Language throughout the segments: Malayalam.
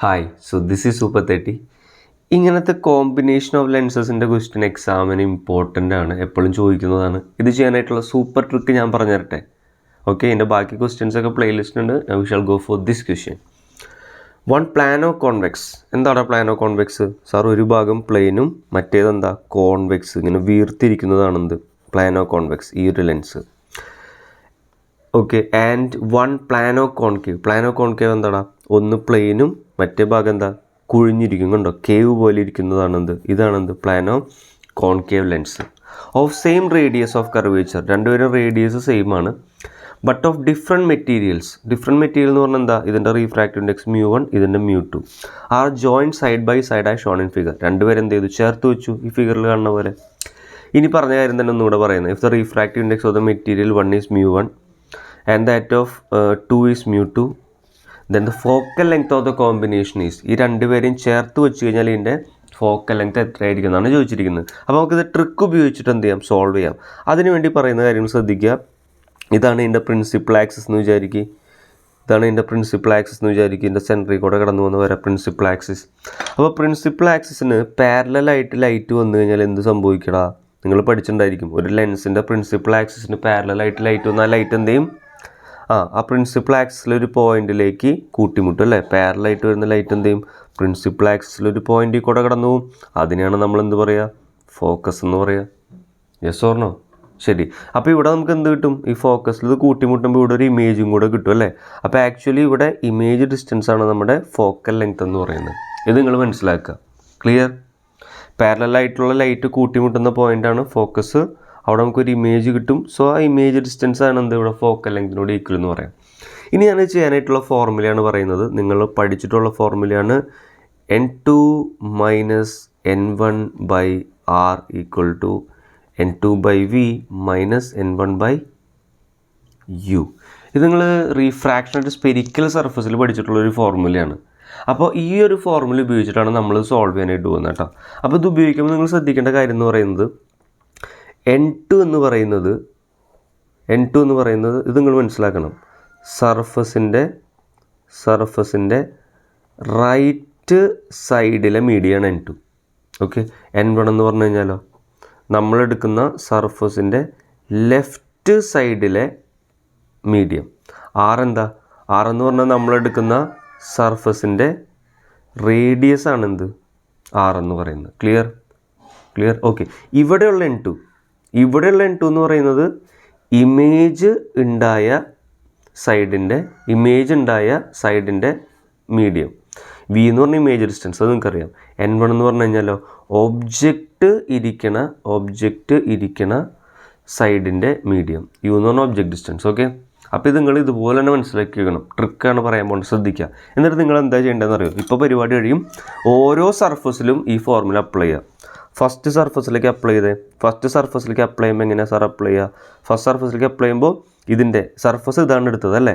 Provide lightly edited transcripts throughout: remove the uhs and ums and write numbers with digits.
Hi, so this is super 30. ഇങ്ങനത്തെ കോമ്പിനേഷൻ ഓഫ് ലെൻസസിൻ്റെ ക്വസ്റ്റ്യൻ എക്സാമിന് ഇമ്പോർട്ടൻ്റ് ആണ്, എപ്പോഴും ചോദിക്കുന്നതാണ്. ഇത് ചെയ്യാനായിട്ടുള്ള സൂപ്പർ ട്രിക്ക് ഞാൻ പറഞ്ഞു തരട്ടെ. ഓക്കെ, എൻ്റെ ബാക്കി ക്വസ്റ്റ്യൻസ് ഒക്കെ പ്ലേലിസ്റ്റ് ഉണ്ട്. We shall go for this question. One plano convex. എന്താണ് പ്ലാനോ കോൺവെക്സ്? സാർ, ഒരു ഭാഗം പ്ലെയിനും മറ്റേതെന്താ കോൺവെക്സ്, ഇങ്ങനെ വീർത്തിരിക്കുന്നതാണെന്ത് പ്ലാനോ കോൺവെക്സ്, ഈ ഒരു lens. Okay, and one plano concave. Plano concave എന്താടാ? ഒന്ന് പ്ലെയിനും മറ്റേ ഭാഗം എന്താ കുഴിഞ്ഞിരിക്കും, കണ്ടോ, കേവ് പോലെ ഇരിക്കുന്നതാണെന്ത്, ഇതാണെന്ത് plano concave lens. Of same radius of curvature, രണ്ടുപേരും റേഡിയസ് സെയിം ആണ്, but of different materials. Different material എന്ന് പറഞ്ഞാൽ എന്താ? ഇതിൻ്റെ റീഫ്രാക്റ്റീവ് ഇൻഡെക്സ് μ1, ഇതിൻ്റെ μ2 are joint side by side ആയി ഷോൺ ഇൻ ഫിഗർ. രണ്ടുപേരും എന്ത് ചെയ്തു? ചേർത്ത് വെച്ചു, ഈ ഫിഗറിൽ കാണുന്ന പോലെ. ഇനി പറഞ്ഞ കാര്യം തന്നെ ഒന്നുകൂടെ പറയുന്നത്. If the refractive index of the material 1 is μ1 and that of 2 is μ2, then the focal length of the combination is. ഈ രണ്ടുപേരെയും ചേർത്ത് വെച്ച് കഴിഞ്ഞാൽ ഇതിൻ്റെ ഫോക്കൽ ലെങ്ത് എത്രയായിരിക്കും എന്നാണ് ചോദിച്ചിരിക്കുന്നത്. അപ്പോൾ നമുക്കിത് ട്രിക്ക് ഉപയോഗിച്ചിട്ട് എന്ത് ചെയ്യാം? സോൾവ് ചെയ്യാം. അതിനുവേണ്ടി പറയുന്ന കാര്യങ്ങൾ ശ്രദ്ധിക്കുക. ഇതാണ് ഇതിൻ്റെ പ്രിൻസിപ്പൽ ആക്സിസ് എന്ന് വിചാരിക്കുക. ഇതിൻ്റെ സെൻറ്ററിൽ കൂടെ കടന്നു പോകുന്ന വരെ പ്രിൻസിപ്പൽ ആക്സിസ്. അപ്പോൾ പ്രിൻസിപ്പൽ ആക്സിസിന് പാരലലായിട്ട് ലൈറ്റ് വന്നു കഴിഞ്ഞാൽ എന്ത് സംഭവിക്കടാ? നിങ്ങൾ പഠിച്ചിട്ടുണ്ടായിരിക്കും. ഒരു ലെൻസിൻ്റെ പ്രിൻസിപ്പൽ ആക്സിസിന് പാരലലായിട്ട് ലൈറ്റ് വന്നാൽ ലൈറ്റ് എന്ത് ചെയ്യും? ആ പ്രിൻസിപ്പൽ ആക്സിസിലൊരു പോയിന്റിലേക്ക് കൂട്ടിമുട്ടും അല്ലേ? പാരലായിട്ട് വരുന്ന ലൈറ്റ് എന്ത് ചെയ്യും? പ്രിൻസിപ്പൽ ആക്സിസിലൊരു പോയിന്റിൽ കൂടെ കടന്നു പോകും. അതിനെയാണ് നമ്മൾ എന്ത് പറയുക? ഫോക്കസ് എന്ന് പറയുക. Yes or no? ശരി. അപ്പോൾ ഇവിടെ നമുക്ക് എന്ത് കിട്ടും? ഈ ഫോക്കസിൽ ഇത് കൂട്ടിമുട്ടുമ്പോൾ ഇവിടെ ഒരു ഇമേജും കൂടെ കിട്ടും അല്ലേ? അപ്പോൾ ആക്ച്വലി ഇവിടെ ഇമേജ് ഡിസ്റ്റൻസ് ആണ് നമ്മുടെ ഫോക്കൽ ലെങ്ത് എന്ന് പറയുന്നത്. ഇത് നിങ്ങൾ മനസ്സിലാക്കുക. ക്ലിയർ? പാരലലായിട്ടുള്ള ലൈറ്റ് കൂട്ടിമുട്ടുന്ന പോയിൻ്റാണ് ഫോക്കസ്. അവിടെ നമുക്കൊരു ഇമേജ് കിട്ടും. സോ ആ ഇമേജ് ഡിസ്റ്റൻസ് ആണ് എന്ത്? ഇവിടെ ഫോക്കൽ ലെങ്തിനോട് ഈക്വൽ എന്ന് പറയാം. ഇനി ഞാൻ ചെയ്യാനായിട്ടുള്ള ഫോർമുലയാണ് പറയുന്നത്. നിങ്ങൾ പഠിച്ചിട്ടുള്ള ഫോർമുലയാണ് n2 minus n1 by r equal to n2 by v minus n1 by u. ഇത് നിങ്ങൾ റീഫ്രാക്ഷനായിട്ട് സ്പെരിക്കൽ സർഫസിൽ പഠിച്ചിട്ടുള്ളൊരു ഫോർമുലയാണ്. അപ്പോൾ ഈ ഒരു ഫോർമുല ഉപയോഗിച്ചിട്ടാണ് നമ്മൾ സോൾവ് ചെയ്യാനായിട്ട് പോകുന്നത് കേട്ടോ. അപ്പോൾ ഇത് ഉപയോഗിക്കുമ്പോൾ നിങ്ങൾ ശ്രദ്ധിക്കേണ്ട കാര്യം എന്ന് പറയുന്നത് n2 എന്ന് പറയുന്നത് ഇത് നിങ്ങൾ മനസ്സിലാക്കണം. സർഫസിൻ്റെ റൈറ്റ് സൈഡിലെ മീഡിയമാണ് n2. ഓക്കെ, n1 എന്ന് പറഞ്ഞു കഴിഞ്ഞാലോ നമ്മളെടുക്കുന്ന സർഫസിൻ്റെ ലെഫ്റ്റ് സൈഡിലെ മീഡിയം. r എന്താ? r എന്ന് പറഞ്ഞാൽ നമ്മളെടുക്കുന്ന സർഫസിൻ്റെ റേഡിയസ് ആണ് എന്ത്? r എന്ന് പറയുന്നത്. ക്ലിയർ? ഓക്കെ, ഇവിടെയുള്ള n2 എന്ന് പറയുന്നത് ഇമേജ് ഉണ്ടായ സൈഡിൻ്റെ മീഡിയം. വി എന്ന് പറഞ്ഞാൽ ഇമേജ് ഡിസ്റ്റൻസ്, അത് നിങ്ങൾക്കറിയാം. n1 എന്ന് പറഞ്ഞു കഴിഞ്ഞാലോ ഒബ്ജക്റ്റ് ഇരിക്കണ സൈഡിൻ്റെ മീഡിയം. യു എന്ന് പറഞ്ഞാൽ ഒബ്ജക്റ്റ് ഡിസ്റ്റൻസ്. ഓക്കെ, അപ്പോൾ ഇത് നിങ്ങൾ ഇതുപോലെ തന്നെ മനസ്സിലാക്കി വെക്കണം. ട്രിക്കാണ് പറയാൻ പോകുന്നത്, ശ്രദ്ധിക്കുക. എന്നിട്ട് നിങ്ങൾ എന്താ ചെയ്യേണ്ടതെന്ന് അറിയോ? ഇപ്പോൾ പരിപാടി കഴിയും. ഓരോ സർഫസിലും ഈ ഫോർമുല അപ്ലൈ ചെയ്യുക. ഫസ്റ്റ് സർഫസിലേക്ക് അപ്ലൈ ചെയ്യുമ്പോൾ എങ്ങനെയാണ് സാർ അപ്ലൈ ചെയ്യുക? ഫസ്റ്റ് സർഫസിലേക്ക് അപ്ലൈ ചെയ്യുമ്പോൾ ഇതിൻ്റെ സർഫസ് ഇതാണ് എടുത്തത് അല്ലേ?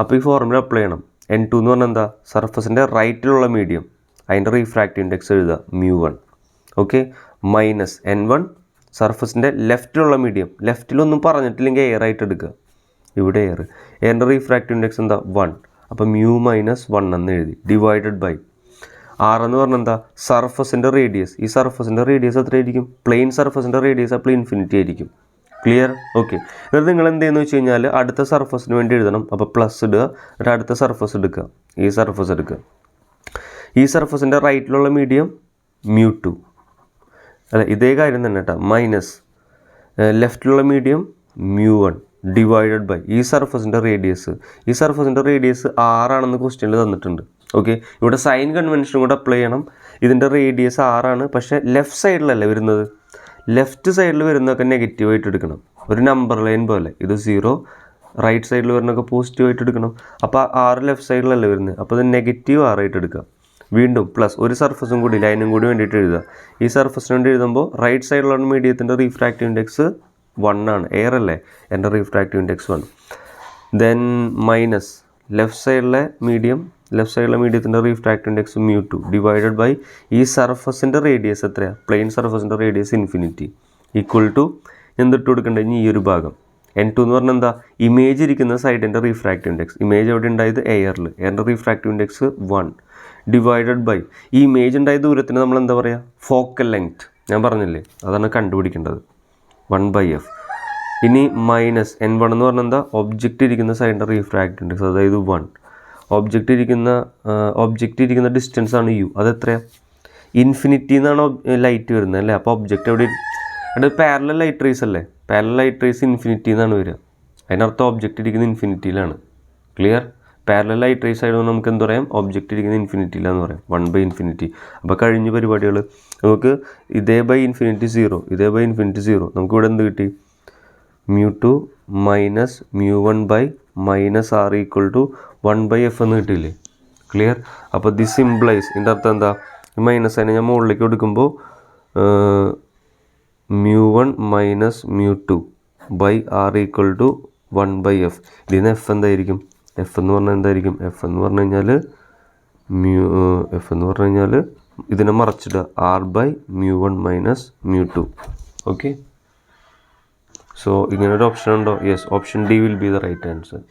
അപ്പോൾ ഈ ഫോർമുല അപ്ലൈ ചെയ്യണം. n2 എന്ന് പറഞ്ഞാൽ എന്താ? സർഫസിൻ്റെ റൈറ്റിലുള്ള മീഡിയം, അതിൻ്റെ റീഫ്രാക്റ്റീവ് ഇൻഡെക്സ് എഴുതുക μ1. ഓക്കെ, മൈനസ് n1 സർഫസിൻ്റെ ലെഫ്റ്റിലുള്ള മീഡിയം. ലെഫ്റ്റിലൊന്നും പറഞ്ഞിട്ടില്ലെങ്കിൽ എയർ ആയിട്ട് എടുക്കുക. ഇവിടെ എയറിൻ്റെ റീഫ്രാക്റ്റീവ് ഇൻഡെക്സ് എന്താ? 1. അപ്പോൾ μ മൈനസ് 1 എന്ന് എഴുതി, ഡിവൈഡഡ് ബൈ r എന്ന് പറഞ്ഞാൽ എന്താ? സർഫസിൻ്റെ റേഡിയസ്. ഈ സർഫസിൻ്റെ റേഡിയസ് എത്രയായിരിക്കും? പ്ലെയിൻ സർഫസിൻ്റെ റേഡിയസ് അപ്പോൾ ഇൻഫിനിറ്റി ആയിരിക്കും. ക്ലിയർ? ഓക്കെ, എന്നിട്ട് നിങ്ങൾ എന്ത് ചെയ്യുന്നു വെച്ച് കഴിഞ്ഞാൽ അടുത്ത സർഫസിന് വേണ്ടി എഴുതണം. അപ്പോൾ പ്ലസ് ഇടുക, എന്നിട്ട് അടുത്ത സർഫസ് എടുക്കുക. ഈ സർഫസിൻ്റെ റൈറ്റിലുള്ള മീഡിയം μ2 അല്ല, ഇതേ കാര്യം തന്നെ കേട്ടോ. മൈനസ് ലെഫ്റ്റിലുള്ള മീഡിയം μ1 ഡിവൈഡഡ് ബൈ ഈ സർഫസിൻ്റെ റേഡിയസ്. ഈ സർഫസിൻ്റെ റേഡിയസ് 6 ആണെന്ന് ക്വസ്റ്റ്യനിൽ തന്നിട്ടുണ്ട്. ഓക്കെ, ഇവിടെ സൈൻ കൺവെൻഷനും കൂടെ അപ്ലൈ ചെയ്യണം. ഇതിൻ്റെ റേഡിയസ് 6 ആണ്, പക്ഷേ ലെഫ്റ്റ് സൈഡിലല്ലേ വരുന്നത്. ലെഫ്റ്റ് സൈഡിൽ വരുന്നതൊക്കെ നെഗറ്റീവായിട്ട് എടുക്കണം, ഒരു നമ്പർ ലൈൻ പോലെ. ഇത് 0, റൈറ്റ് സൈഡിൽ വരുന്നതൊക്കെ പോസിറ്റീവായിട്ട് എടുക്കണം. അപ്പോൾ 6 ലെഫ്റ്റ് സൈഡിലല്ലേ വരുന്നത്, അപ്പോൾ ഇത് നെഗറ്റീവ് 6 ആയിട്ട് എടുക്കുക. വീണ്ടും പ്ലസ് ഒരു സർഫസും കൂടി, ലൈനും കൂടി വേണ്ടിയിട്ട് എഴുതുക. ഈ സർഫസിന് വേണ്ടി എഴുതുമ്പോൾ റൈറ്റ് സൈഡിലുള്ള മീഡിയത്തിൻ്റെ റീഫ്രാക്റ്റീവ് ഇൻഡെക്സ് 1 ആണ്. എയർ അല്ലേ, എൻ്റെ refractive index 1. Then minus left സൈഡിലെ മീഡിയത്തിൻ്റെ റീഫ്രാക്റ്റീവ് ഇൻഡെക്സ് μ2 ഡിവൈഡഡ് ബൈ ഈ സർഫസിൻ്റെ റേഡിയസ് എത്രയാണ്? പ്ലെയിൻ സർഫസിൻ്റെ റേഡിയസ് ഇൻഫിനിറ്റി ഈക്വൽ ടു എന്തിട്ട് കൊടുക്കേണ്ടത്? ഇനി ഈ ഒരു ഭാഗം n2 എന്ന് പറഞ്ഞാൽ എന്താ? ഇമേജ് ഇരിക്കുന്ന സൈഡിൻ്റെ റീഫ്രാക്റ്റീവ് ഇൻഡെക്സ്. ഇമേജ് എവിടെ ഉണ്ടായത്? എയറിൻ്റെ റീഫ്രാക്റ്റീവ് ഇൻഡെക്സ് 1 ഡിവൈഡഡ് ബൈ ഈ ഇമേജ് ഉണ്ടായ ദൂരത്തിന് നമ്മൾ എന്താ പറയുക, ഫോക്കൽ ലെങ്ത്. ഞാൻ പറഞ്ഞില്ലേ, അതാണ് കണ്ടുപിടിക്കേണ്ടത്, 1/f. ഇനി മൈനസ് n1 എന്ന് പറഞ്ഞാൽ എന്താ, ഒബ്ജക്റ്റ് ഇരിക്കുന്ന സൈഡിൻ്റെ റീഫ്രാക്റ്റ് ഇൻഡെക്സ്, അതായത് 1. ഒബ്ജക്റ്റ് ഇരിക്കുന്ന ഡിസ്റ്റൻസ് ആണ് u. അതെത്രയാണ്, ഇൻഫിനിറ്റി എന്നാണ് ലൈറ്റ് വരുന്നത് അല്ലേ. അപ്പോൾ ഒബ്ജക്റ്റ് എവിടെ, അവിടെ പാരലൽ ലൈറ്റ് റേസ് അല്ലേ, പാരലൽ ലൈറ്റ് റേസ് ഇൻഫിനിറ്റി എന്നാണ് വരിക. അതിനർത്ഥം ഒബ്ജക്റ്റ് ഇരിക്കുന്നത് ഇൻഫിനിറ്റിയിലാണ്. ക്ലിയർ. പാരലൽ ലൈറ്റ് റേസ് ആയതുകൊണ്ട് നമുക്ക് എന്ത് പറയാം, ഒബ്ജക്റ്റ് ഇരിക്കുന്നത് ഇൻഫിനിറ്റിയിലാന്ന് പറയാം, 1/∞. അപ്പോൾ കഴിഞ്ഞ പരിപാടികൾ നമുക്ക് ഇതേ ബൈ ഇൻഫിനിറ്റി 0, നമുക്കിവിടെ എന്ത് കിട്ടി, μ2 മൈനസ് μ1 - r = 1/f എന്ന് കിട്ടിയില്ലേ. ക്ലിയർ. അപ്പോൾ ദിസ് ഇംപ്ലൈസ്, ഇതിൻ്റെ അർത്ഥം എന്താ, മൈനസ് അതിനെ ഞാൻ മുകളിലേക്ക് കൊടുക്കുമ്പോൾ μ1 മൈനസ് μ2 r = 1/f. ഇതിന് എഫ് എന്തായിരിക്കും, എഫ് എന്ന് പറഞ്ഞാൽ എന്തായിരിക്കും, എഫ് എന്ന് പറഞ്ഞു കഴിഞ്ഞാൽ ഇതിനെ മറച്ചിടുക, r/μ1 മൈനസ് μ2. ഓക്കെ. സോ ഇങ്ങനൊരു ഓപ്ഷൻ ഉണ്ടോ? Yes, option D will be the right answer.